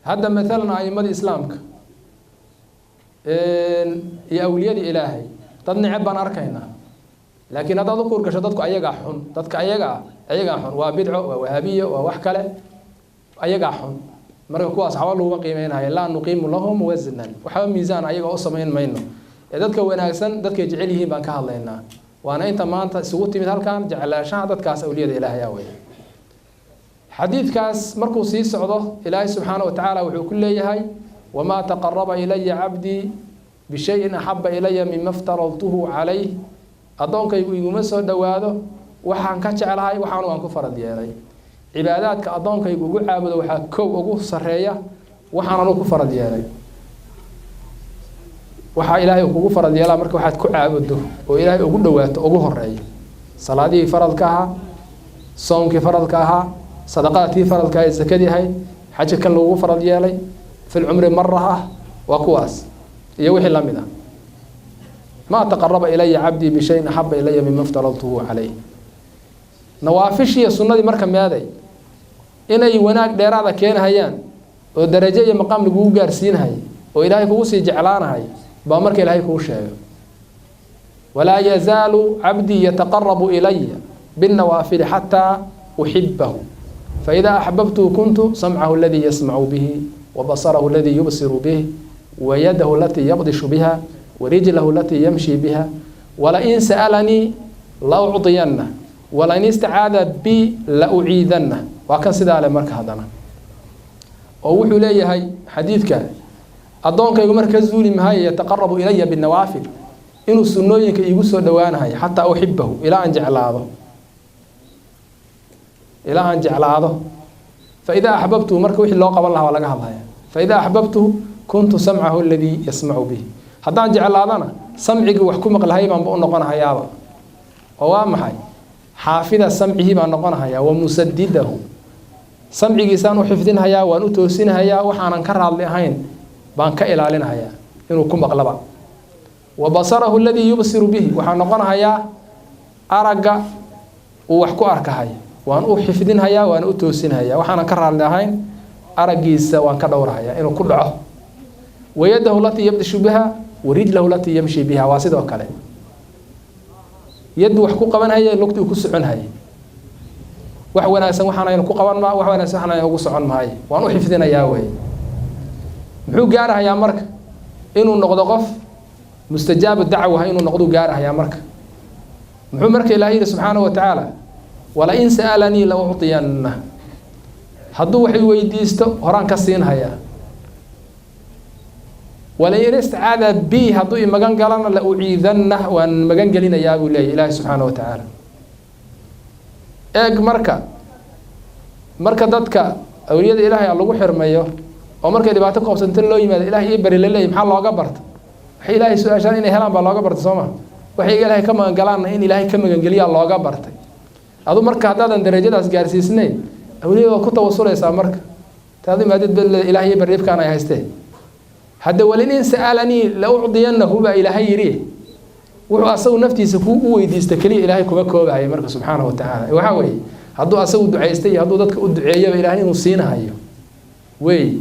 هذا مثلا أئمة الإسلام يا أولياء الإلهي تدني عبان أركينا لكن هذا ذكر كشدتك أيجا حن تدك أيجا حن وبدعة ووهابية ووحكلة أيجا حن مرة كواس حوالي هو قيمينها لا نقيم لهم وزنا وحاول ميزان أيجا أصمين منه دتك وناكسن دتك يجعله بانك هاللينا وأنا أنت ما أنت سويت مثل كان جعل شهادة كاس أولياء الإلهي يا وي حديث كاس مركو سيس عضه إلهي سبحانه وتعالى وكل هاي وما تقرب إلي عبدي بشيء أحب إلي مما افترضته عليه أدونك يقومسه دواده وحان كجعل هاي وحان وان كفرد يالي عباداتك أدونك يقوم عابد وحا كو أقوه سرية وحان أنو كفرد يالي وحا إلهي أقوه فرد يالا مركا وحاد كو عابده وإلهي أقوه دواته أقوه الرأي صلاة فرد كاها صومك فرد كاها صدقاتي فرد كاها الزكاة هاي حاجة كان لو فرد يالي في العمر مرة وكواس يوحي لمده ما تقرب إلي عبدي بشيء أحب إلي مما افترضته عليه نوافشي السنة مركا ماذا إني وناك ديرادا كين هيان ودرجة مقام لقوه قارسين هاي وإلهي كوسي جعلان هاي بأمرك إلهي كوشي ولا يزال عبدي يتقرب إلي بالنوافل حتى أحبه فإذا أحببته كنت سمعه الذي يسمع به وبصره الذي يبصر به ويده التي يبطش بها ورجله التي يمشي بها ولئن سألني لأعطينه ولئن استعاذ بي لأعيذنه وكان سيدا على مركز هذا ووحو لي هاي حديثك أدونك يقول مركز زولي مهاي يتقرب إلي بالنوافل إنه السنوينك يقصوا دوان هاي حتى أحبه إلى أن جعل هذا فإذا أحببته مركز وحي الله قبل الله ولا قهضها فإذا أحببته كنت سمعه الذي يسمع به هذا جعل هذا سمعك وحكمك الهيبة بأن نقنها يابا ووامحي حافظ سمعه بأن نقنها يا ومسدده سمعك سانو حفظنها يا ونتوسنها يا وحانا نكرر لهين بأن كإلالنها يا إنه كم أغلبا وبصره الذي يبصر به وحانا نقنها يا أرقى وحكو أركها يا وأن حفظنها يا وأن أتوسنها يا وحانا نكرر لهين أرقى وأن كدورها يا إنه كله ويده التي يبدش بها ورجله التي يمشي بها واسد وكله يد وحكو قبان هي لوقتي ku socon hay wax wanaagsan waxaan ku qaban ma wax wanaagsan waxaan ugu socon mahay waan u xifdinayaa way muxuu gaarayaa marka inuu noqdo qof mustajaab dacwa inuu noqdo gaarayaa marka muxuu marka ilaahay subhanahu wa ta'ala wala in sa'alani la u'tiyanna haduu wax weydiisto horaan ka siin haya ولا يستعاذ به هذو مجان قالنا لأعيذنه وأن مجان قالنا يا أبو الله سبحانه وتعالى مركا دتك أولياء إلهي الله حرميه ومركا اللي بعتقوا بسنتين لو يمد إلهي يبري لله محل الله قبرت وحي إلهي سؤال عشان إني هلام بالله قبرت سما وحي إلهي كما قالنا إن إلهي كما قال الله قبرت هذو مركا هذا درجة أسجار سنين أولياء كنت وصول يسا مركا هذا ما دد بالإلهي يبري كان يهسته هذا ولين سألني لأعطينه بإلهي يريه وأصو نفتي سكوء ويديستكلي إلهي كوبا هاي مركز سبحانه وتعالى وحاوي هذا أصو دعيستي هذا ضدك الدعية بإلهي نصينها هي وي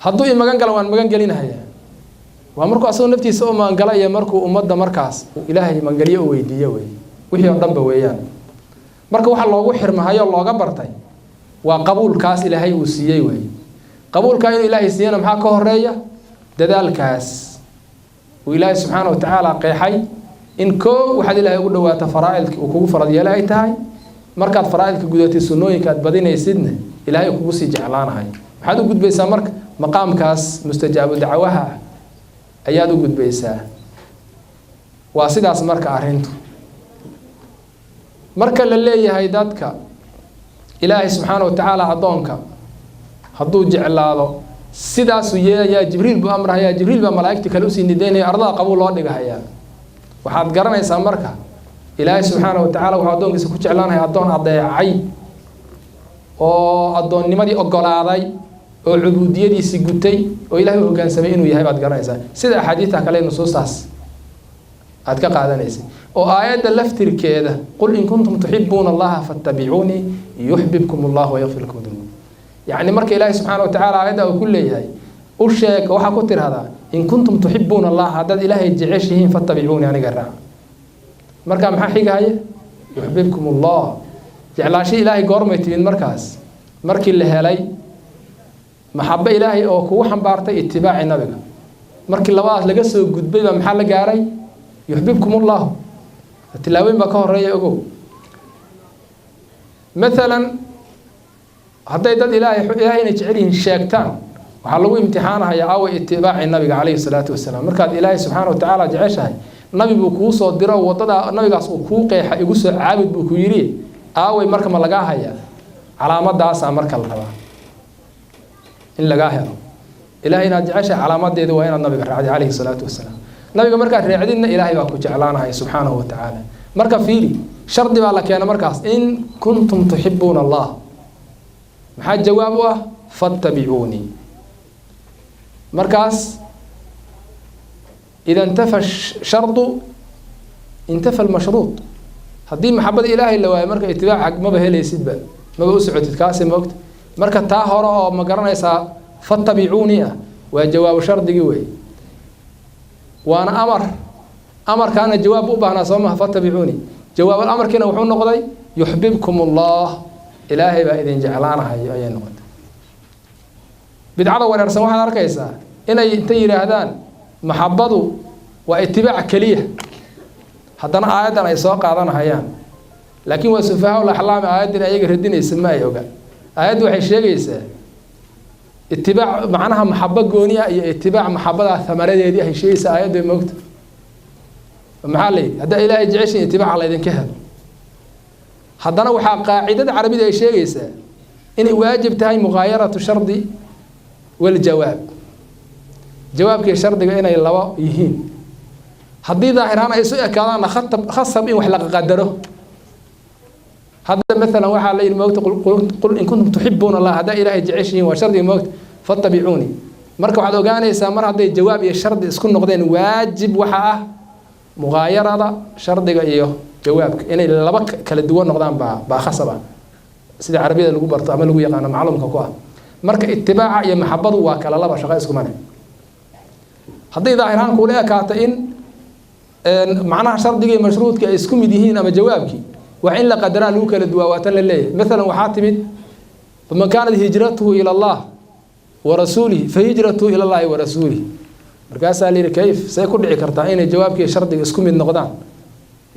هذا إما كان قالوا أن ما كان قالينها هي ومركو أصو نفتي سو ما قال يا مركو أمضى مركز إلهي من قاليه ويديه وي وهي ضمب ويان مركو واحد الله وحرمها هي الله قبرتي وقبول كاس إلهي وسيي وي قبول كائن إلهي سينا محاكه الرأي دذال كاس وإلهي سبحانه وتعالى قيحي إن كو وحد إلهي يقول له فرائلك وكو فرض يلاهي تاي مركات فرائلك قدوتي سنوي كات بدينا يسدنا إلهي كوسي جعلانا هاي حد قد بيسا مرك مقام كاس مستجاب دعوها أيادو قد بيسا واسد أس مرك أرهنتو مركا للي هاي دادك إلهي سبحانه وتعالى عضونك hadduu jeclaado sidaas ya jibriil bu amraha ya jibriil ba malaa'ikta kale u sii nideynay ardaa qabuul loo dhigahaya waxaad garanaysaa marka ilaahay subhanahu wa ta'ala waxa adoonkiisa ku jeclaanahay adoon adeecay oo adoonnimadii ogolaaday oo cubuudiyadiisi gutay oo ilaahay u hoggaansamay inuu yahay baad garanaysaa sida xadiiska kale nusuustaas aad ka qaadanaysay oo aayada laftirkeeda qul in kuntum tuhibbuna allaha fattabi'uni yuhibbukum allah wa yaghfir lakum dhunubakum يعني مرك إلهي سبحانه وتعالى هذا وكل هاي وشك وحكتر هذا إن كنتم تحبون الله هذا إلهي جعشهم فاتبعوني يعني قرع مركا محاحيق هاي يحببكم الله جعل شيء إلهي قرمتي من مركز مركي اللي هالي محبة إلهي أو كوحن بارتي اتباع النبي مركي اللواء لقصوا قد بيبا محل قاري يحببكم الله التلاوين بكون رأي أقول مثلا هذا يدل إلهي نجعلين شاكتان وحلو امتحانها يا أو اتباع النبي عليه الصلاة والسلام مركز إلهي سبحانه وتعالى جعشها النبي بكو صدره وضد النبي قاس وكوقي يقص عابد بكو يري أو مركز ما لقاها يا علامات داسة مركز الربا إن لقاها إلهي نجعشها علامات دي وين النبي عليه الصلاة والسلام النبي مركز رعدنا إلهي بكو جعلانها سبحانه وتعالى مركز فيلي شرط بالك أنا مركز إن كنتم تحبون الله محل جوابه فاتبعوني مركز إذا انتفى الشرط انتفى المشروط هذه محبة إلهي اللي هو مركز اتباع ما بهلي يسيد بقى ما بوسعد تكاسم وقت مركز تاهرة ما قرنا يسا فاتبعوني وجواب شرط جوي وأنا أمر كان الجواب أبهنا صومه فاتبعوني جواب الأمر كنا وحون نقضي يحببكم الله إلهي بقى إذن جعلانا هاي أي نقض بدعة ولا رسموها على ركيسة إن ينتهي هذان محبضه واتباع كليه haddana aayadan ay soo qaadanayaan laakiin waa sufaha la xalaam aayadan ayaga radinaysa ma ay ogaan aayadu waxay sheegaysaa itibaac macnaha maxabba gooniya iyo itibaac maxabbada thamaradeedii ay sheegaysaa aayadu moogta maxalli hada ilaahay jeceshin itibaac la idin ka helo haddana waxa qaacidada carabida ay sheegaysaa in waajib tahay mughayaratu shardi wal jawaab jawaabkii shardiga inay laba yihiin haddii daahiraan ay soo ekaadaan khasab in wax la qadaro هذا مثلا وحال لي الموت قل إن كنتم تحبون الله هذا إلهي جعشين وشرط الموت فاتبعوني مركب على أوجاني سامر هذا الجواب الشرط يسكن نقدين واجب وحاه مغايرة شرط إيه جوابك يعني لبك كالدوان نقدان بخصبة سيد عربية اللي جبرت عملوا ويا أنا معلوم كقوة مركب اتباع يا محبة وكلا الله بشغال اسكمانه هذا إذا هيران كلها كاتين معناها شرط جي مشروط كاسكم يدهين أما جوابك وعين لقدر له كالدواوات لله مثلا وحاتمد فمن كانت هجرته إلى الله ورسوله فهجرته إلى الله ورسوله مركز لي كيف سيكون عكرتا إن جوابك شرط اسكم النقدان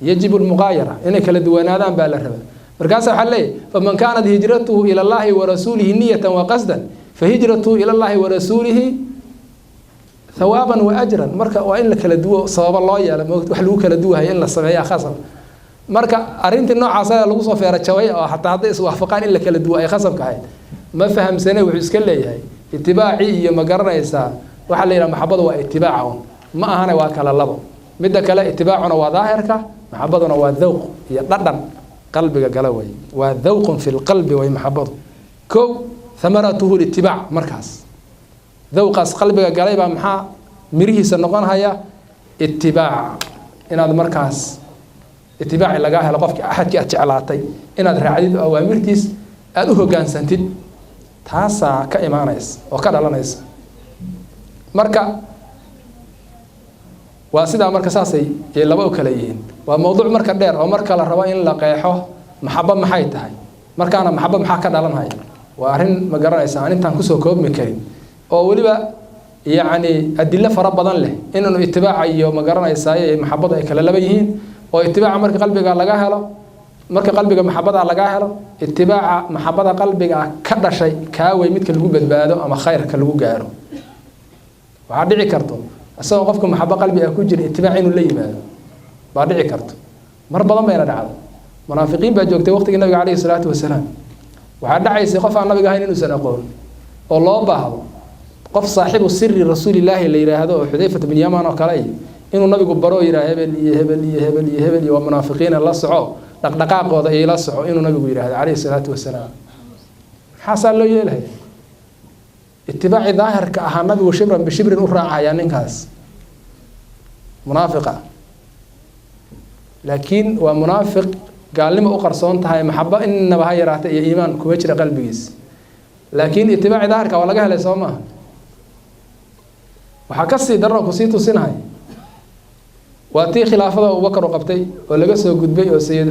يجب المغايرة إن كالدوان هذا بالربا مركز حلي فمن كانت هجرته إلى الله ورسوله نية وقصدا فهجرته إلى الله ورسوله ثوابا وأجرا مركز وإن كالدوا صواب الله يا لما وحلو كالدوا هي إلا الصبيعة خاصة marka arinta noocaas ah lagu soo feerajaway oo hatta hadday is waafaqaan in la kala duwa ay khasabka ahayd ma fahamsanay wuxuu iska leeyahay itibaaci iyo ma garanaysa waxa la yiraahdo maxabadu waa itibaacu ma ahana waa kala labo midda kale itibaacuna waa daahirka maxabaduna waa dhawq iyo dhadhan qalbiga gala way waa dhawqun fil qalbi way maxabadu ko thamaratuhu itibaac markaas dhawqas qalbiga galay ba maxaa mirihiisa noqon haya itibaac inaad markaas اتباعي لقاها لقفك أحد كأتش علاتي إن هذا رعديد أوامرتيس أدوه كان سنتين تاسع كإيمانيس وكذا لناس مركا واسدا مركا ساسي يلا بقى كليين وموضوع مركا دير أو مركا للرواين لقيحه محبة محايته هاي مركا أنا محبة محاكا دالن هاي وأرين مقرنيس أنا تنكسو كوب مكرين أو ولي بقى يعني أدلة فرب بدن له إنه اتباعي ومقرنيس هاي محبة كلا لبيهين واتباع مرك قلبك لغا هلو مرك قلبك محبه لغا هلو اتباع محبه قلبك كدشاي كاوي ميدك لوgu badbaado ama khayrka lagu gaaro waxa dhici karto asoo qofka maxaba qalbiga ku jira itibaac inuu la yimaado baa dhici karto mar badan bayna dhacdo munaafiqiin baa joogtay waqtiga nabiga kaleey salaatu wasalaam waxa dhacaysay qof aan nabiga ahayn inuu san aqoon oo loo baahdo qof saaxibu sirri rasuulilaahi la yiraahdo xudayfa bin yamaan oo kale inuu nabigu baro yiraahdo hebel iyo munaafiqiin la soco dhaqdhaqaaqooda ay la soco inuu nabigu yiraahdo kaleey salaatu wasalaam xasal loo yeelay itibaaci daahirka ah nabigu shibran bi shibrin u raacaya ninkaas munaafiqa laakiin waa munaafiq gaalnimo u qarsoon tahay maxaba inaba ha yaraatay iyo iimaan kuma jira qalbigiisa laakiin itibaaci daahirka waa laga helay soo maaha waxaa ka sii daran oo kusii tusinahay waa tii khilaafada Abubakar uu qabtay oo laga soo gudbay oo Sayid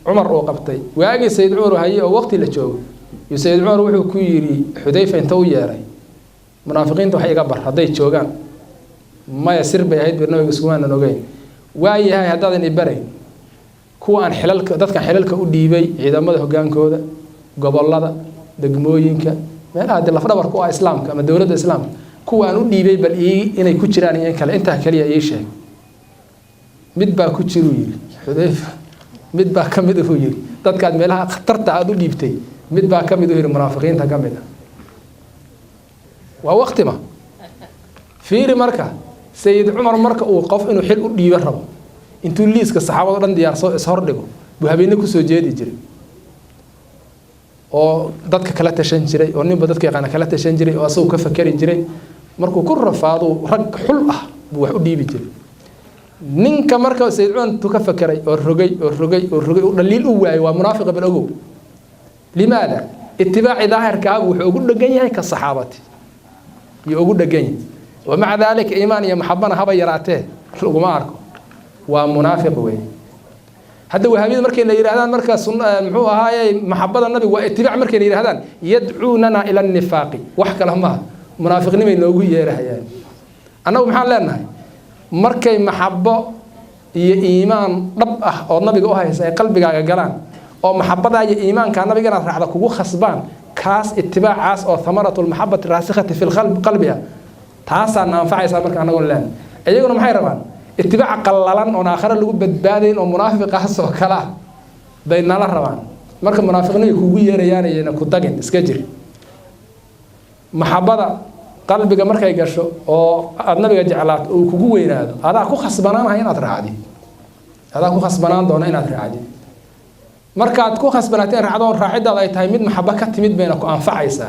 Umar uu qabtay waagii Sayid Umar hayay oo waqti la joogo iyo Sayid Umar wuxuu ku yiri Xudayfa inta uu yeeray munaafiqiinta waxay iga bar haday joogaan maya sir bay ahayd barnaamijka iskumaan ogeyn waayahay hadaadan ibaray kuwa aan xilalka dadka xilalka u dhiibay ciidamada hogaankooda gobolada degmooyinka meelaha dad lafdhabar ku ah islaamka ama dawladda islaamka kuwa aan u dhiibay bal inay ku jiraan in kale inta kaliya ay sheeg mid baa ku jiru yiri Xudayfa mid baa kamid u yiri dadka meelaha khatarta aad u dhiibtay mid baa kamid u yiri munaafiqiinta kamid ah waa waqti ma fiiri marka Sayid Umar marka uu qof inuu xil u dhiibo rabo intuu liiska saxaabada dhan diyaarso is hor dhigo buu habeenna ku soo jeedi jiray oo dadka kala tashan jiray oo ninba dadka yaqaan kala tashan jiray oo asoo ka fakari jiray markuu ku rafaado rag xul ah buu wax u dhiibi jiray ninka marka Sayid Umar tu ka fakaray oo rogay oo daliil u waayay waa munaafiq bil ogow limaada ittibaaci daahirka wuxuu ugu dhagan yahay ka saxaabati iyo ugu dhagan yahay ومع ذلك إيمان يا محبنا هبا يراته لقما أركو ومنافق وين هذا وهابي مركي اللي يرهدان مركز محوها هاي محبة النبي واتباع مركي اللي يرهدان يدعوننا إلى النفاق وحكى لهم منافقين من لوجي يرهيان أنا ومحل لنا مركي محبة إيمان ربه أو النبي جوها يسأل قلبي جالان أو محبة إيمان كان النبي جانا على كوجو خصبان كاس اتباع عاس أو ثمرة المحبة الراسخة في القلب قلبها تاسع ننفع يسمى كأنه يقول لنا أيقونوا محي ربان اتباع قلالان ونآخر اللي بدبادين ومنافق حس وكلا بيننا الربان مركب منافقين يكوي رياني ينكو دقن اسكجري محبة قلبك مركب يقشو أو النبي جعلات وكوي هذا هذا كو خصبنان هين أطرع عادي هذا كو خصبنان دون هين أطرع عادي مركب كو خصبناتين رعدون راعدة لا يتهمد محبة كتمد بينكو أنفع يسا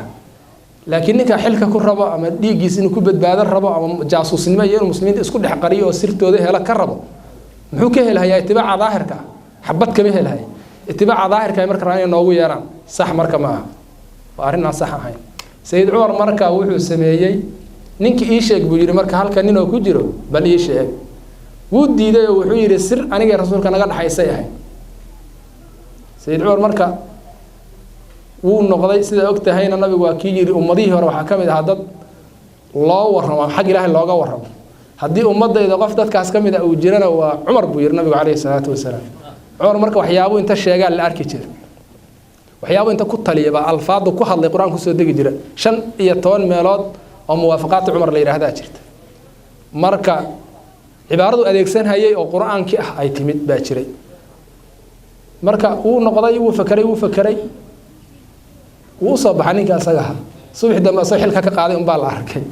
لكن ninka xilka ku rabo ama dhiigiisa inuu ku badbaado rabo ama jaasuusnimo iyo muslimiinta isku dhax qariyo oo sirtooda hela ka rabo muxuu ka helayaa itibaaca daahirka xabad kama helahay itibaaca daahirka marka raanay noogu yeeraan sax marka ma aha waa arin aan sax ahayn Sayid Umar marka wuxuu sameeyay ninka ii sheeg buu yiri marka halka nin oo ku jiro bal ii sheeg wuu diiday oo wuxuu yiri sir aniga rasuulka naga dhaxaysay ahay Sayid Umar marka wuu noqday sida ogtahayna nabigu waa kii yiri ummadihii hore waxa kamid ah dad loo warramo xaq Ilaahay looga warramo hadii ummadayda qof dadkaas kamid ah uu jirana waa Umar buu yiri nabigu kaleey salaatu wasalaam Umar marka waxyaabo inta sheegaa la arki jiray waxyaabo inta ku taliyaba alfaadu ku hadlay quraanku soo degi jira 15 meelood oo muwaafaqaat Umar la yiraahdaa jirta marka cibaaradu adeegsan hayay oo quraanki ah ay timid baa jiray marka uu noqday uu fakaray وصل بحنيك أسجها صبح دم صبح الك كقاعد بال أركي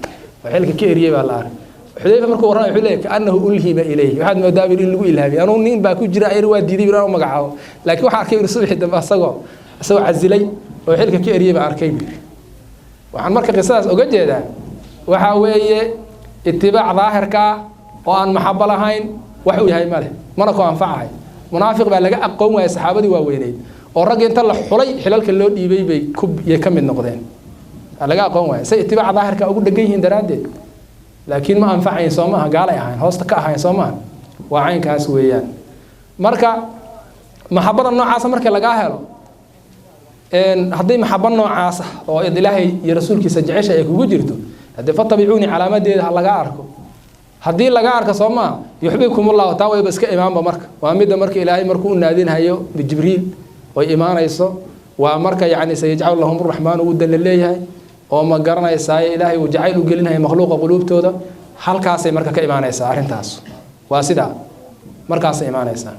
وحلك كيريه بال أرك حذيفة مركو وراء حليك أنه ألهم إليه واحد مدابر اللي يقول إلهامي أنا نين باكو جرا إيرواد دي برا ومقعه لكن واحد كير صبح دم أسجها سوى عزلي وحلك كيريه بأركي وعن مركز قصاص وجد هذا وحاوي اتباع ظاهر كا وأن محبة لهين وحوي هاي ماله مركو أنفعه منافق بلقى أقوم ويسحابدي ووينين ورجع أنت الله حلي حلال كله يبي بكب يكمل نقدين لقى قوم سي اتباع ظاهر كأقول دقيقين درادة لكن ما أنفع ينصومها قال يا عين هوست كأها ينصومها وعين كاسويان مركا محبة النوع عاصة مركا لقاها له إن هذي محبة النوع عاصة وإذ الله يرسولك سجعش يكون جرته هذي فطبيعوني على مدى لقى أركو هذي لقى أركو صوما يحبكم الله تعالى بس كإمام بمرك وأمد مرك إلهي مركون نادين هيو بجبريل وإيمان يسوع ومرك يعني سيجعل لهم الرحمن ودا لله وما قرنا يساي إلهي وجعله قلنا هي مخلوق قلوب تودا حال كاسي مرك كإيمان يسوع أرنتاس واسدا مركاس إيمان يسوع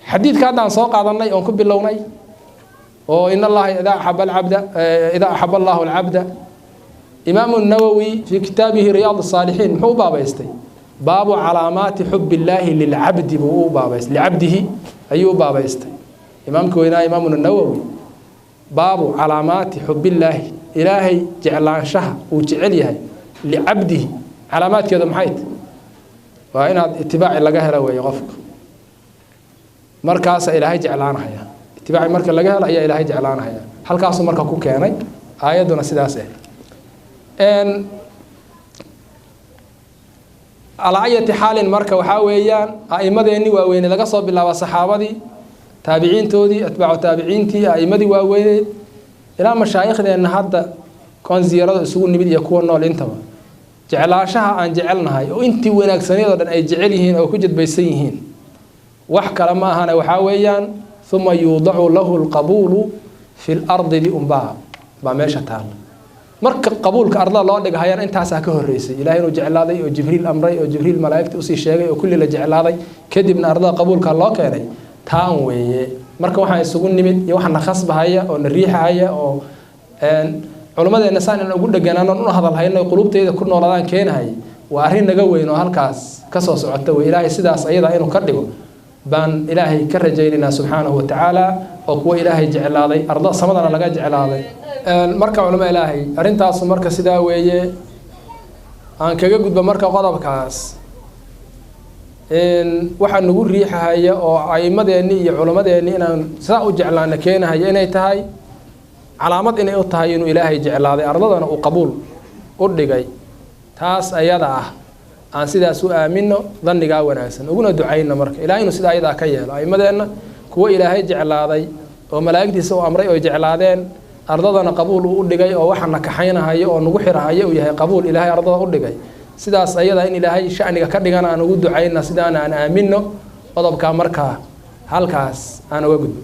حديث كذا عن سوق عضناي ونكب اللوني وإن الله إذا أحب الله العبد إمام النووي في كتابه رياض الصالحين هو بابا يستي باب علامات حب الله للعبد هو بابا يستي لعبده أيوه بابا يستي إمام كوينا إمام النووي باب علامات حب الله إلهي جعلان شه وجعلها لعبده علامات كذا محيط وإن اتباع لقاها ويغفق مركز إلهي جعلان حيا اتباع مركز لقاها هي إلهي جعلان حيا halkaasuu marka ku keenay aayadduna sidaas على أي حال مركا وحاويان أئمة إني وين لقى صوب الله وصحابتي تابعين تودي أتباع تابعين تي أئمة وين إلى مشايخ لأن هذا كان زيارة سوون نبي يكون نول إنتما جعلاشها عن جعلنا هاي وإنتي وينك سنيدة أن يجعلهن أو كجد بيسيهن وحكى لما هنا وحاويان ثم يوضع له القبول في الأرض لأنباء بعمرش تعال marka qabuulka ardada loo dhig hayaan intaas ka horeysay ilaahay inuu jeclaaday oo jibriil amray oo jibriil malaa'ikta u sii sheegay oo kulli la jeclaaday kadibna ardada qabuulka loo keenay taan weeye marka waxa isugu nimid iyo waxa naxasbahaya oo nariixaya oo culimadeena saan in ugu dhaganaano u hadal hayno qulubteeda ku nooladaan keenahay waa arrin naga weyn oo halkaas ka soo socota way ilaahay sidaas ayada inuu ka dhigo baan ilaahay ka rajaynaa subhanahu wa ta'ala oo kuwa ilaahay jeclaaday ardada samadana laga jeclaaday marka culimo ilaahay arintaas marka sidaa weeye aan kaga gudba marka qodobkaas waxa nagu riixaya oo aymadeeni iyo culimadeeni inaan saa u jeclaana keenahay inay tahay calaamad inay u tahay inuu ilaahay jeclaaday ardadana uu qabuul u dhigay taas ayada ah aan sidaas u aamino dhanniga wanaagsan uguna ducayna marka ilaahay inuu sidaa ayada ka yeelo aymadeena kuwa ilaahay jeclaaday oo malaa'igtiisa u amray oo jeclaadeen ardadana qabuul u dhigay oo waxa nakaxaynahayo oo nagu xirahayo uu yahay qabuul ilaahay ardada u dhigay sidaas ayada in ilaahay shaniga ka dhigana aan ugu ducayna sidaan aan aamino qodobka marka halkaas aan uga gudbo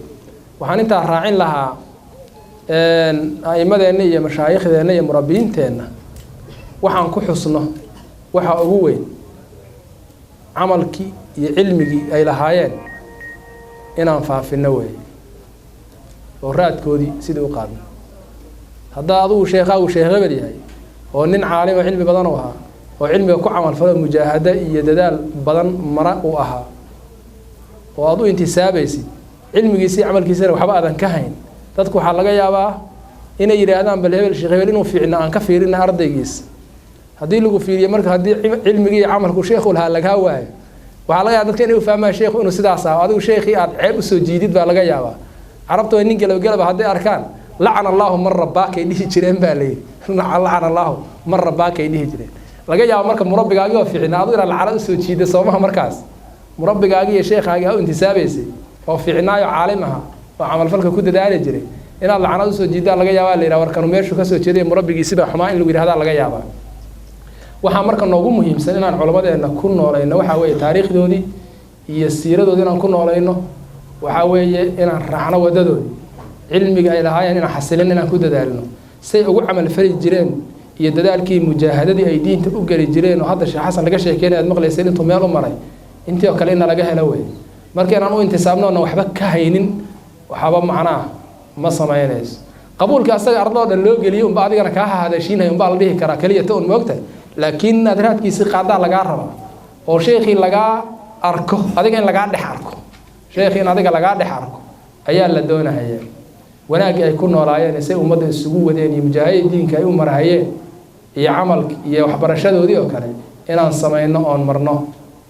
waxaan inta raacin lahaa aymadeena iyo mashaayikhdeena iyo murabbiinteena waxaan ku xusno waxa ugu weyn amalkii iyo cilmigii ay lahaayeen inaan faafino weey oo raadkoodii sidii u qaadno hadda aduu sheekhu sheekh hebel yahay oo nin caalim oo cilmi badan u ahaa oo cilmiga ku camal falo mujaahada iyo dadaal badan mara u ahaa oo aduu intisaabaysid cilmigiisa amalkiisa waxba aadan ka hayn dadku waxa laga yaabaa inay yiraahdaan bal hebel sheekh hebel inuu fiicna aan ka fiirina ardaygiisa hadii lagu fiiriyo marka hadii cilmiga iyo amalku sheekhu laga waayo waxa laga yaabaa dadka inay u fahmaan sheekhu inuu sidaas ah aduu sheekhi aad ceeb u soo jiidid baa laga yaabaa عربت وين نقلب قلب هذي أركان لعن الله مرة باكي ديه جرين بالي لعن الله مرة باكي ديه جرين لقى يا مركب مربي قاعد في عناده إلى العرب السوتشي ده صومها مركز مربي قاعد يا شيخ قاعد أنت سابيسي أو في عناية عالمها وعمل فلك كده داري جري إلى العرب السوتشي ده لقى يا والي لو كانوا ميرشوا كسوتشي ده مربي يسيبه حماين اللي هذا لقى يا با وحنا مركب نوجو مهم سنين عن علماء إن كنا ولا إنه وحوي تاريخ دودي يسير دودي إن كنا ولا إنه وحاوية إن رحنا وددود علمي إلى هاي إن حسلنا إن كود دالنا سيء عمل فريق جيران يددال كي مجاهدة أيدين تبقى الجيران وهذا الشيء حسن لقى شيء كان أدمغ ليسين أنتم يا مري أنت وكلنا لقاها لوي مركنا أنو انتسابنا إنه وحبك كهينين وحبا معنا ما صنعيناش قبول كأسر أرضا اللوج اليوم بعد كنا كها هذا شيء يوم بعد به كراكلية تون وقته لكن أدرات كيس قاعدة لقى ربا وشيخي لقى أركو هذا كان لقى أركو شيخين هذا قال قاعد حركه أيال لدونا هي وناجي يكون ورايا نسي ومدة السجود ودين مجاهدين كيوم مرهية يعمل يحبرشة ودي وكله إن صمينا أن مرنا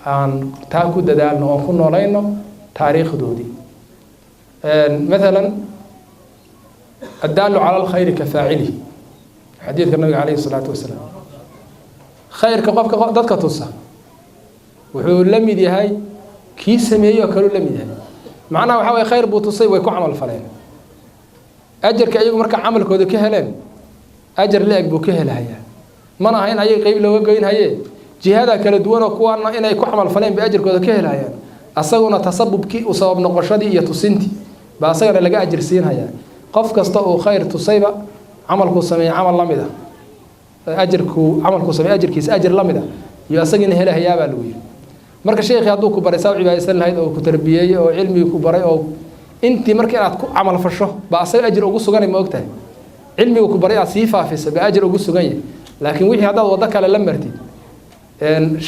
أن تأكل دالنا أن كنا وراينا تاريخ دودي مثلا الدال على الخير كفاعله حديث النبي عليه الصلاة والسلام خير كقف ضدك تصح وحول لم يدي هاي كي سميه كلو لميده معناه waxa khayr buu tusay way ku amal faleen ajarka ayagu marka amalkooda ka heleen ajar leeg buu ka helaya mana ahayn ayay qayb looga goynhaye jihada kala duwan oo kuwana inay ku amal faleen bi ajarkooda ka helayaan asaguna tasabbubki u sabab noqoshadii iyo tusinti ba asagana laga ajir siinaya qof kasta oo khayr tusayba amalku sameeyay amal lamida ajarku amalku sameeyay ajarkiisa ajar lamida iyo asagina helaya baa lagu yiri marka sheekhi haduu ku baray saaw cibaadaysan lahayd oo ku tarbiyay oo cilmi ku baray oo intii markii aad ku amal fasho ba asay ajir ugu sugan ma ogtahay cilmigu ku baray aad sii faafisa ba ajir ugu sugan yahay laakiin wixii hadaad wada kale la martid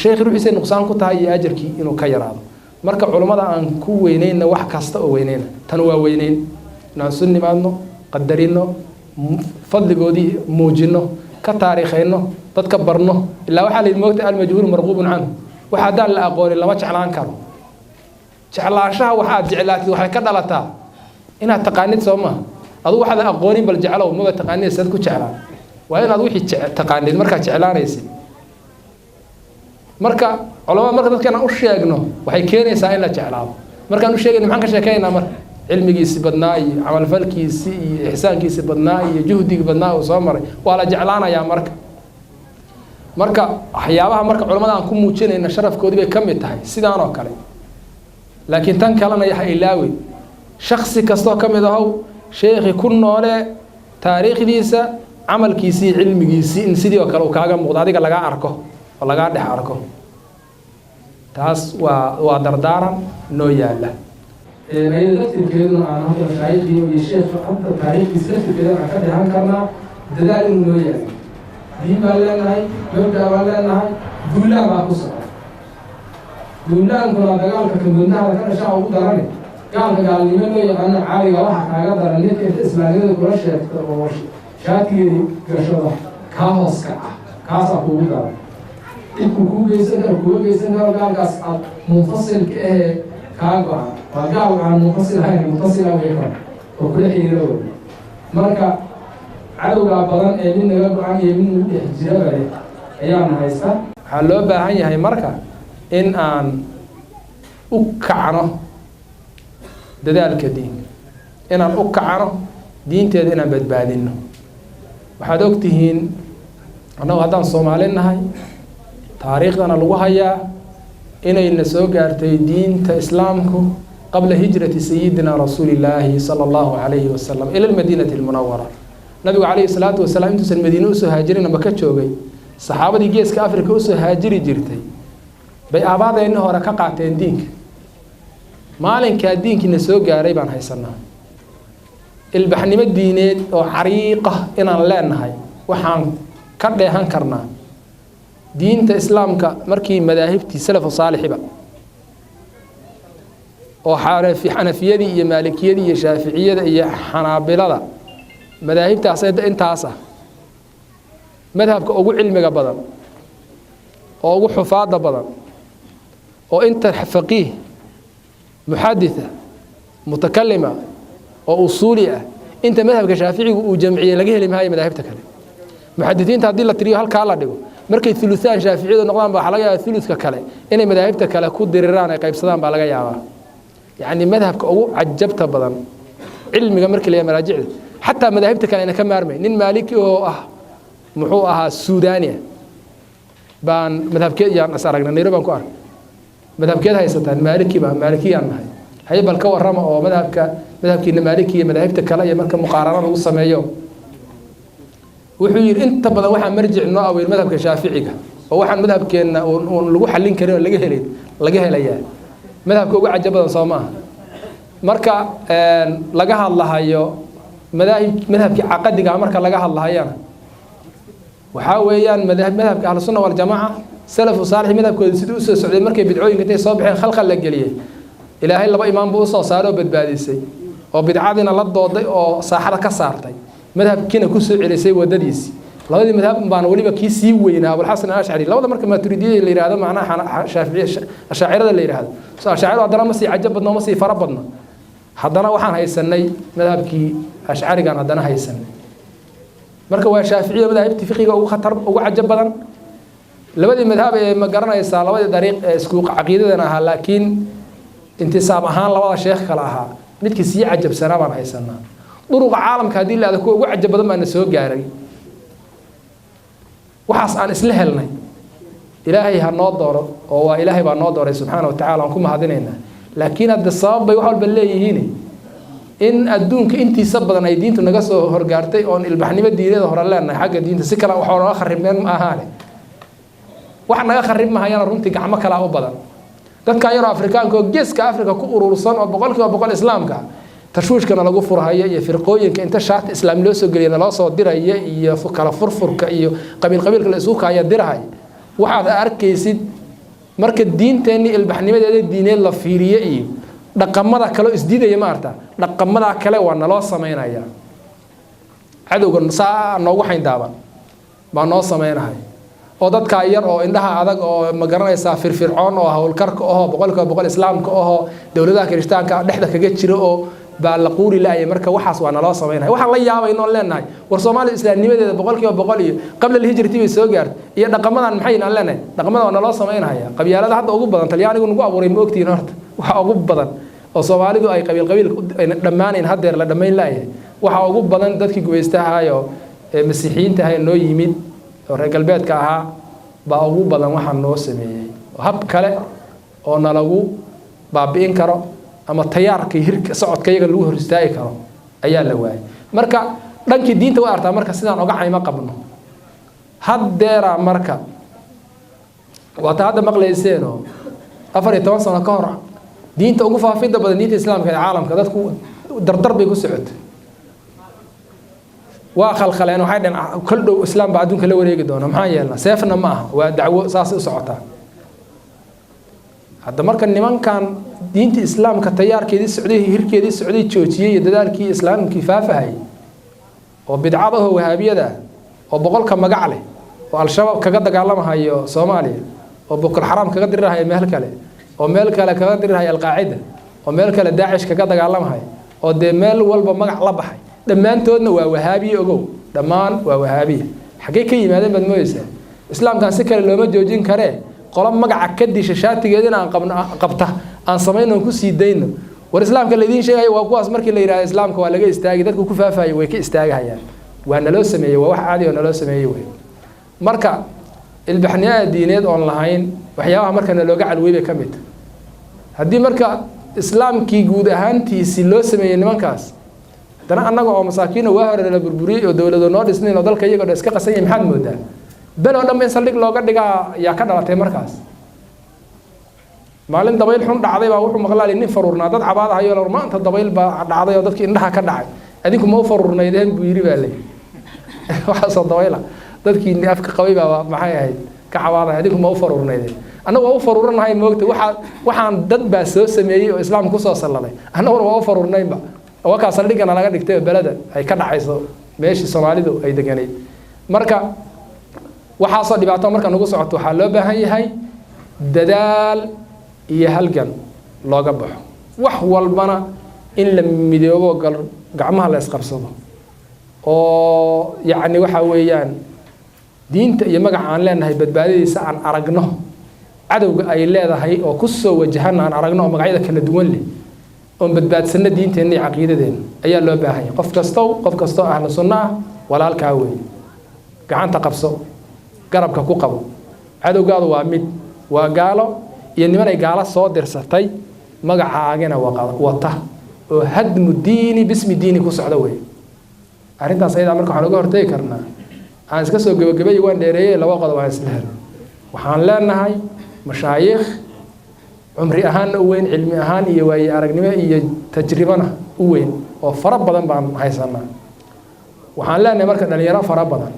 sheekhi ruuxiisa nuqsaan ku tahay ajirkii inuu ka yaraado marka culimada aan ku weyneyna wax kasta oo weyneyna tan waa weyneyn naan sunnimaadno qadarino fadligoodii muujino ka taariikhayno dadka barno ilaa waxa la moogtay al majhuul marqubun anhu وحدا لا أقول لما جعلان كانوا جعلاشها وحد جعلات وحد كذا لتا إنها تقانيد سوما adu waxa la aqoonin bal jecelo ma taqaanid sad ku jeclaan waa inaad wixii taqaanid marka jeclaanaysid marka culimada marka dadkana u sheegno waxay keenaysaa in la jeclaado markaan u sheegayno maxaan ka sheekaynaa marka cilmigiisi badnaa iyo amal falkiisi iyo ihsaankiisi badnaa iyo juhdiga badnaa oo soo maray waa la jeclaanayaa marka waxyaabaha marka culimada aan ku muujinayna sharafkoodii bay kamid tahay sidaan oo kale laakiin tan kalena yahay ilaawi shakhsi kasto kamid ah sheekhi ku noole taariikhdiisa amalkiisi cilmigiisi in sidii oo kale uu kaaga muuqdo adiga laga arko oo laga dhex arko taas waa dardaaran noo yaala ayada laftirkeeduna aan hadda shaaykhii iyo sheekha hadda taariikhdiisa laftirkeedana aan ka dhehan karnaa dadaal inuu noo yaala diin baan leenahay mabda baan leenahay duulaan baa ku socda duulaankuna dagaalka kamidnaha ka dhashaa ugu darani gaalka gaalnimo loo yaqaano caaliga waxa kaaga daran ninka inta islaamiyada kula sheegta oo shaatigeedi gashada kaa hoos ka ah kaasaa kuugu daran dhibku kuu geysan karo kuga geysan karo gaalkaas aad munfasilka ahee kaa go-an waa gaal aan munfasil ahayn munfasila way karo oo kula xiriiro wey marka cadowgaa badan ee mid naga go-an iyo mid nagu dhex jiraba leh ayaana haysta waxaa loo baahan yahay marka in aan u kacno dadaalka diinka inaan u kacno diinteeda inaan badbaadino waxaad ogtihiin annagu haddaan Soomaali nahay taariikhdana lagu hayaa inayna soo gaartay diinta islaamku qabla hijrati sayyidina rasuulillaahi sallallahu alayhi wasallam ila almadinati almunawwara nabigu alayhi salaatu wasalaam intuusan madiina u soo haajirin ama ka joogay saxaabadii geeska afrika u soo haajiri jirtay bay aabaadeenna hore ka qaateen diinka maalinka diinkiina soo gaaray baan haysanaa ilbaxnimo diineed oo xariiqa inaan leenahay waxaan ka dheehan karnaa diinta islaamka markii madaahibtii salaf saalixiba oo xanafiyadii iyo maalikiyadii iyo shaaficiyada iyo xanaabilada madaahibtaas intaas ah madhabka ugu cilmiga badan oo ugu xufaada badan oo inta faqih muhadditha mutakallima oo usuli ah inta madhabka shaaficigu uu jamciye laga heli maayo madaahibta kale muhaddithiinta hadii la tiriyo halka la dhigo markay thuluthaan shaaficiyadu noqdaan baa laga yaabaa thuluthka kale inay madaahibta kale ku diriraan ay qaybsadaan baa laga yaabaa yani madhabka ugu cajabta badan cilmiga markii la maraajicda حتى مذاهبتك كان أنا كمارمي نين مالكي هو محوها السودانية بان مذهب كذا يعني أسرقنا نيروبا كوار مذهب كذا هاي ستان مالكي بان مالكي يعني هاي بالكوار رما أو مذهب كي مالكي مذاهبتك كلا يمرك مقارنة وصل يوم وحير أنت بدأ واحد مرجع إنه أو المذهب كشافعي وواحد مذهب كنا ونلقوا حلين كريم لقيه ليا مذهب كوجع عجبا صامه مركا لقاها الله هايو مذهب عقدي مركا لقاها الله هيانا وحاويان مذهب أهل السنة والجماعة سلف وصالح مذهب كل سدوس السعودية مركا بدعوين كتير صباحين خلق اللقلية إلهي الله إمام بوصة صاروا بدباديسي وبدعادنا للضوضي أو صاحرة كسارتي مذهب كنا كسر عليسي ودديسي لو هذا مذهب بان ولي بكي سيوينا أبو الحسن الأشعري لو هذا مركا ما تريديه اللي هذا معناه شافعي الشاعر اللي هذا الشاعر هذا مسي عجبنا ومسي فربنا حضنا وحنا هاي السنة مذهب كي أشعري كان هذا هاي السنة مركا وشافعية مذهب تفقيه أو خطر أو عجب بدن لبدي مذهب ما قرنا يسال لبدي طريق سكوك عقيدتنا لكن انتساب أهان لبدا شيخ كلاها متك سي عجب سنة ما هاي السنة طرق عالم كهدي اللي هذا كو عجب بدن ما نسوق جاري وحاس عن إسلهلنا إلهي هالناظر هو إلهي بالناظر سبحانه وتعالى عنكم هذيننا لكن هذا الصواب بيوحول بالله هنا إن أدونك أنت سبضنا يدين تنقصه هرجارتي أو البحنية الدينية ظهر لنا حاجة دين تسكر وحول آخر من أهاني وحنا آخر ما هينا رنتي كعمك لا أبدا ده كان يرى أفريقيا كجس كأفريقيا كأوروسان وبقول إسلام كا تشوش كنا لقوا فرهاية يفرقوين كأنت شعت إسلام لوس وقلنا لا صوت درها يفكر فرفر كأيو قبيل كالسوق هي درها واحد أركيسيد مركز دين تاني البحنية الدينية اللافيرية إيه dhaqamada kale isdiidaya maarta dhaqamada kale waa naloo sameynaya cadowgan saa noogu xayndaaba baa noo sameynahay oo dadka yar oo indhaha adag oo ma garanaysa firfircoon oo hawlkarka oo boqolka boqol islaamka oo dawladaha kiristaanka dhexda kaga jira oo baa la quuri laayay marka waxaas waa naloo sameynay waxaan la yaabay inoo leenahay war Soomaaliya islaamnimadeeda boqolkiiba boqol iyo qabla hijrati way soo gaartay iyo dhaqamadan maxay inaan leenahay dhaqamada waa naloo sameynaya qabyaalada hadda ugu badan Talyaanigu nagu abuuray ma ogtiin horta waxa ugu badan oo Soomaalidu ay qabiil dhamaanayn hadeer la dhameyn laayay waxa ugu badan dadkii guweystahayo masiixiyiinta ay noo yimid oo reer galbeedka ahaa baa ugu badan waxa noo sameeyay hab kale oo nalagu baabi'in karo ama tayaarka hirka socodka iyaga lagu hor istaagi karo ayaa la waayay marka dhankii diinta waa artaa marka sidaan uga cayma qabno haddeera marka waata hadda maqlayseen oo 14 sano ka hor diinta ugu faafida badan diinta islaamka ee caalamka dadku dardar bay ku socotay waa khalkhaleen waxay dhan kal dhow islaam baa adduunka la wareegi doona maxaa yeelna seefna ma aha waa dacwo saas u socota hadda marka nimankan diinta islaamka tayaarkeedii socday hirkeedii socday joojiyay dadaalkii islaamkii faafahay oo bidcada oo wahaabiyada oo boqolka magac leh oo al-shabaab kaga dagaalamahayo Soomaaliya oo Boko Haram kaga dirirahay meel kale oo meel kale kaga dirirahay al-Qaacida oo meel kale Daesh kaga dagaalamahay oo de meel walba magac la baxay dhamaantoodna waa wahaabiye ogow dhamaan waa wahaabiye xagee ka yimaadeen bad mooysa islaamkan si kale looma joojin kare qolam magaca ka disha shaatigeedina aan qabta aan sameeyno ku sii deyno war islaamka la idin sheegay waa kuwaas markii la yiraahdo islaamka waa laga istaagay dadku ku faafayay way ka istaagayaan waa naloo sameeyay waa wax caadi oo naloo sameeyay way marka ilbaxniyaha diineed oo lahayn waxyaabaha marka looga calweeyay kamid hadii marka islaamkii guud ahaantiisi loo sameeyay nimankaas dana annaga oo masaakiin waa hore la burburiyay oo dawladda noo dhisnay oo dalka iyaga iska qasan yahay maxaad moodaa bal oo dhammaan saldhig looga dhigaa yaa ka dhalatay markaas maalin dabayl xun dhacday baa wuxuu maqlaalay nin faruurnaa dad cabaada hayo lor maanta dabayl baa dhacday oo dadkii indhaha ka dhacay adinku ma u faruurnaydeen buu yiri baa leey waxa soo dabayla dadkii afka qabay baa maxay ahayd ka cabaaday adinku ma u faruurnaydeen annagu waa u faruuranahay moogta waxaan dad baa soo sameeyay oo islaam ku soo salladay annagu waa u faruurnaynba oo ka saldhigana laga dhigtay balada ay ka dhacayso meeshii Soomaalidu ay deganeed marka waxa soo dhibaato marka nagu socoto waxa loo baahan yahay dadaal iyo halgan looga baxo wax walbana in la midoobo gacmaha la isqabsado oo yaani waxa weeyaan diinta iyo magaca aan leenahay badbaadadiisa aan aragno cadawga ay leedahay oo ku soo wajahana aan aragno magacyada kala duwan leh oo badbaadsana diinteena iyo aqeedadeena ayaa loo baahan yahay qof kasto ahlu sunnah walaalka weey gacanta qabso garabka ku qabo cadawgaadu waa mid waa gaalo iyo niman ay gaala soo dirsatay magacaagana wata oo hadmu diini bismi diini ku socdo weey arintaas ayada marka waxa laga hortay karnaa aan iska soo gabagabay waan dheereeyay laba qodob aan isla helno waxaan leenahay mashaayikh umri ahaan u weyn cilmi ahaan iyo way aragnimo iyo tajribana u weyn oo fara badan baan haysanaa waxaan leenahay marka dhalinyaro fara badan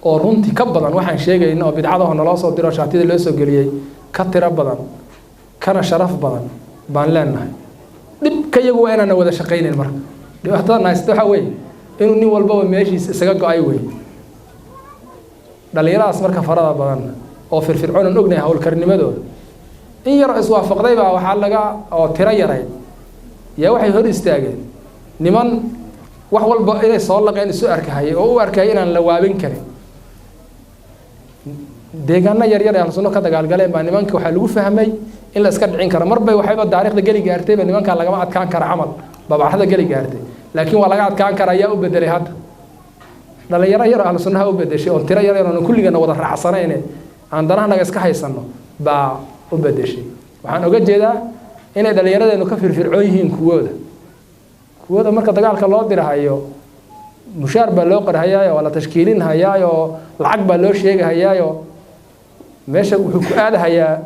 oo runtii ka badan waxaan sheegayna oo bidcadaha naloo soo diro shaatida loo soo galiyay ka tira badan kana sharaf badan baan leenahay dib ka yagu waa inaan wada shaqeynay marka dhibaatada naasta waxa weey inuu nin walba meeshiisa isaga go'ay weey dhalinyaraas marka farada badan oo firfircoon ognahay hawlkarnimadooda in yar iswaafaqday baa waxa laga oo tira yaray yaa waxay hor istaageen niman wax walba inay soo laqeen isu arkay oo u arkay inaan la waabin karin deegaana yar yar aan soo ka dagaalgaleen baa nimanka waxa lagu fahmay in la iska dhicin karo marba waxayba taariikhda gali gaartay ba nimanka laga adkaan kara amal babaxda gali gaartay laakiin waa laga adkaan kara ayaa u bedelay hadda dhalinyaro yar aan sunnaha u bedeshay oo tira yar yar oo kulligana wada raacsanayne aan danahanaga iska haysano baa u bedeshay waxaan oga jeedaa inay dhalinyaradeenu ka firfircoon yihiin kuwooda marka dagaalka loo dirahayo mushaar baa loo qarhayaa oo la tashkiilin hayaa oo lacag baa loo sheegayaa meesha wuxuu ku aadayaa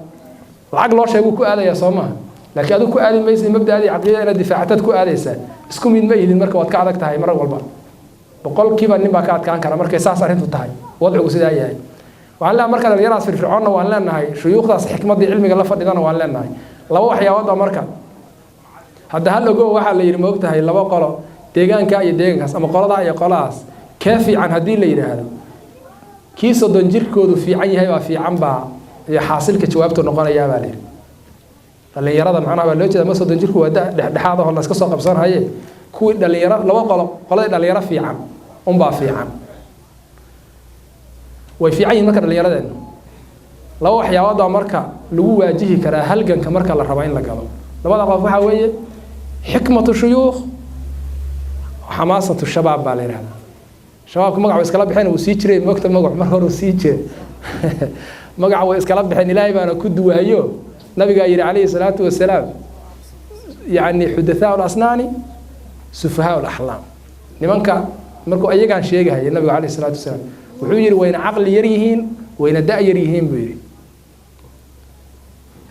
lacag loo sheego ku aadaya Soomaa laakiin adigu ku aadi maysid mabdaadi aqoonta difaacatad ku aadaysa isku mid ma idin marka wad ka adag tahay mar walba boqolkiiba nin baa ka adkaan kara markay saas arintu tahay wadcigu sidaa yahay waxaan la marka dhalinyaraas firfircoon waan leenahay shuyuukhdaas xikmadii cilmiga la fadhidana waan leenahay laba waxyaabo marka hadda hal ogo waxa la yiri moogtahay laba qolo deegaanka iyo deegaankaas ama qolada iyo qolaas ka fiican hadii la yiraahdo kiiso don jirkoodu fiican yahay waa fiican baa iyo xaasilka jawaabtu noqonaya baa leeyahay dhalinyarada macnaha baa loo jeeda ma soddon jirku waa dhexdhexaad oo la iska soo qabsanhaye kuwii dhalinyaro laba qoladii dhalinyaro fiican unbaa fiican way fiican yihiin marka dhalinyaradeenna laba waxyaabood baa marka lagu waajihi karaa halganka marka la rabo in la galo labada qof waxaa weeye xikmatu shuyuukh xamaasatu shabaab baa la yidhahdaa shabaabka magac way iskala baxeen uu sii jiray moogta magac mar hore uu sii jiray magac way iskala baxeen ilaahay baana ku duwaayo nabigaa yidhi calayhi salaatu wasalaam yacni xudathaa lasnaani sufahaa laxlaam nimanka markuu ayagaan sheegahaya nabiga calayhi salaatu wasalaam wuxuu yidhi wayna caqli yar yihiin wayna da' yar yihiin buu yidhi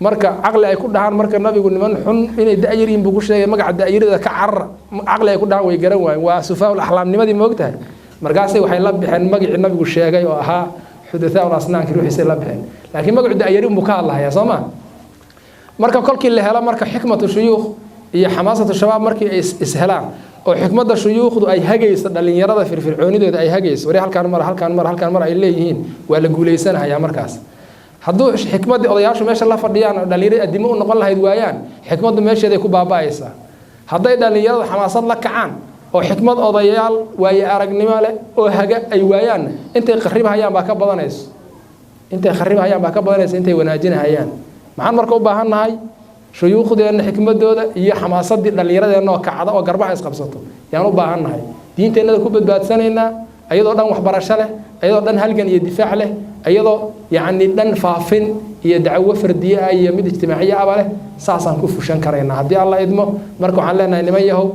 marka caqli ay ku dhahaan marka nabigu niman xun inay da' yar yihiin buu ku sheegay magaca da'yarida ka carar caqli ay ku dhahaan way garan waayeen waa sufahaa laxlaamnimadii moogtahay markaasay waxay la bixeen magacii nabigu sheegay oo ahaa xudathaa lasnaanki ruuxiisay la bixeen laakiin magacu da'yari unbuu ka hadlahayaa soo ma marka kolkii la helo marka xikmatu shuyuukh iyo xamaasatu shabaab markii ay ishelaan oo xikmadda shuyuukhdu ay hagayso dhalinyarada firfircoonidooda ay hagayso wari halkaan mar ay leeyihiin waa la guuleysanayaa markaas hadduu xikmaddii odayaashu meesha la fadhiyaan oo dhalinyaro addimo u noqon lahayd waayaan xikmaddu meesheeday ku baaba'aysaa hadday dhalinyaradu xamaasad la kacaan oo xikmad odayaal waaye aragnimo leh oo haga ay waayaanna intay qarribahayaan baa ka badanayso intay wanaajinahayaan maxaan marka u baahan nahay shuyuukhdeenna xikmadooda iyo xamaasadii dhallinyaradeenna oo kacda oo garbaha isqabsato yaan u baahan nahay diinteennada ku badbaadsanaynaa ayadoo dhan waxbarasho leh ayadoo dhan halgan iyo difaac leh ayadoo yacni dhan faafin iyo dacwo fardiye ah iyo mid ijtimaaciye aba leh saasaan ku fushan karaynaa haddii alla idmo marka waxaan leenahay niman yahow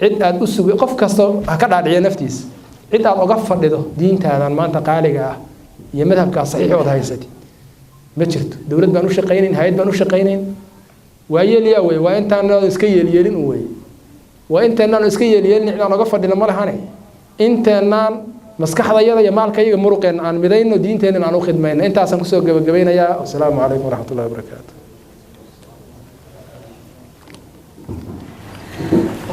cid aad u sugay qof kasta ha ka dhaadhiciya naftiisa cid aad uga fadhido diintaadan maanta qaaliga ah iyo madhabkaa saxiixood haysati ma jirto dowlad baan u shaqaynayn hay'ad baan u shaqaynayn waa yeeliyaa wey waa intaanaan iska yeelyeelin un wey waa intaanaan iska yeelyeelin cidaan uga fadhina ma lehane intaanaan maskaxdayada iyo maalkayaga muruqeenna aan midayno diinteennan aan u khidmayno intaasaan kusoo gabagabaynayaa wasalaamu calaykum waraxmat ullahi wabarakaatu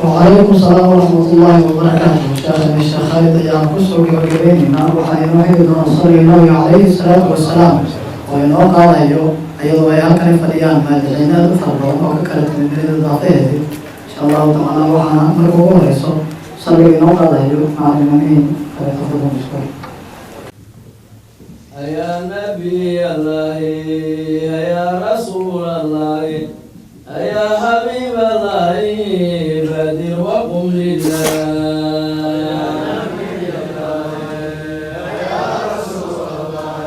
وعليكم السلام ورحمة الله وبركاته. شاهد الشيخ خالد أيام كسر كبيرين وحين نوحي ونصلي النبي عليه الصلاة والسلام وإنه قال أيضا ويا كلمة الأيام ما دعينا نفرق وككلت من الإضافية إن شاء الله تعالى وحنا مرقوم رئيسه صلي إنه قال مع المؤمنين فليتفضلوا بشكر. يا نبي الله يا رسول الله يا حبيب الله بدر وقم لله يا نبي الله يا رسول الله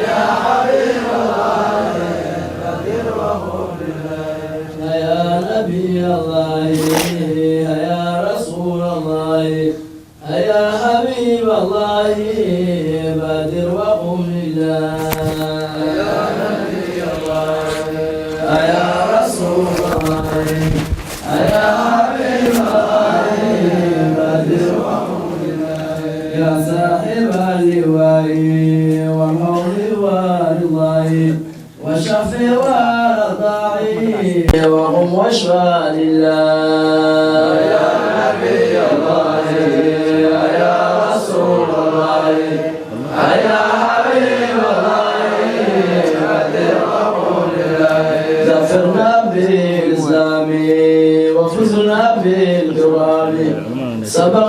يا حبيب الله بدر وقم لله يا نبي الله يا رسول الله يا حبيب الله بدر وقم لله يا نبي الله يا رسول الله يا حبيب الله بدر وقم لله يا صاحب اللواء والحوض والرضا والشفع والرضاع وقم واشفى لله يا نبي الله يا رسول الله يا حبيب الله بدر وقم لله ظفرنا بالإسلام وفزنا بالقرآن سبق